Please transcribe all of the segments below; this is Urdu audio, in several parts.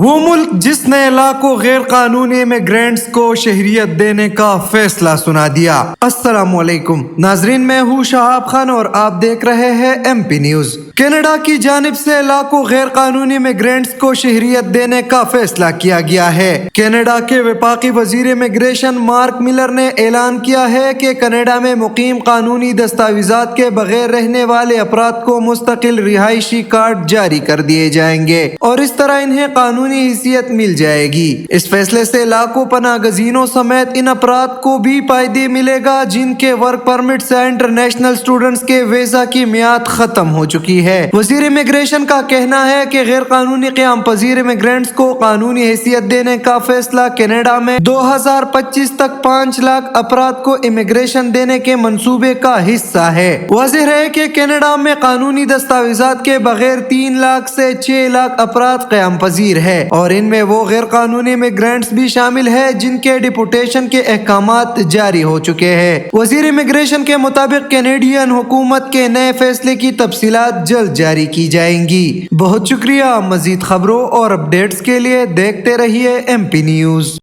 وہ ملک جس نے لاکھوں غیر قانونی امیگرینٹس کو شہریت دینے کا فیصلہ سنا دیا۔ السلام علیکم ناظرین، میں ہوں شہاب خان اور آپ دیکھ رہے ہیں ایم پی نیوز۔ کینیڈا کی جانب سے لاکھوں غیر قانونی امیگرینٹس کو شہریت دینے کا فیصلہ کیا گیا ہے۔ کینیڈا کے وفاقی وزیر امیگریشن مارک ملر نے اعلان کیا ہے کہ کینیڈا میں مقیم قانونی دستاویزات کے بغیر رہنے والے افراد کو مستقل رہائشی کارڈ جاری کر دیے جائیں گے اور اس طرح انہیں قانونی حیثیت مل جائے گی۔ اس فیصلے سے لاکھوں پناہ گزینوں سمیت ان افراد کو بھی فائدے ملے گا جن کے ورک پرمٹس یا انٹرنیشنل اسٹوڈنٹس کے ویزا کی میعاد ختم ہو چکی ہے۔ وزیر امیگریشن کا کہنا ہے کہ غیر قانونی قیام پذیر امیگرینٹس کو قانونی حیثیت دینے کا فیصلہ کینیڈا میں 2025 تک 5 لاکھ افراد کو امیگریشن دینے کے منصوبے کا حصہ ہے۔ واضح ہے کہ کینیڈا میں قانونی دستاویزات کے بغیر 3 لاکھ سے 6 لاکھ افراد قیام پذیر ہے اور ان میں وہ غیر قانونی امیگرینٹس بھی شامل ہے جن کے ڈپورٹیشن کے احکامات جاری ہو چکے ہیں۔ وزیر امیگریشن کے مطابق کینیڈین حکومت کے نئے فیصلے کی تفصیلات جلد جاری کی جائیں گی۔ بہت شکریہ۔ مزید خبروں اور اپڈیٹس کے لیے دیکھتے رہیے M P news.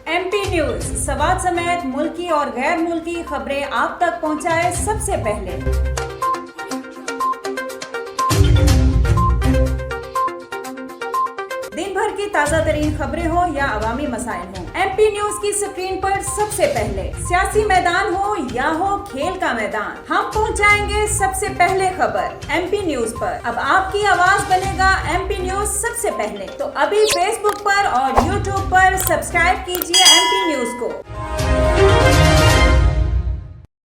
M P news Swat سمیت ملکی اور غیر ملکی خبریں آپ تک پہنچائے سب سے پہلے۔ دن بھر کی تازہ ترین خبریں ہوں یا عوامی مسائل ہوں، ایم پی نیوز کی سکرین پر سب سے پہلے۔ سیاسی میدان ہو یا ہو کھیل کا میدان، ہم پہنچائیں گے سب سے پہلے خبر ایم پی نیوز پر۔ اب آپ کی آواز بنے گا ایم پی نیوز سب سے پہلے، تو ابھی فیس بک پر اور یوٹیوب پر سبسکرائب کیجیے ایم پی نیوز کو۔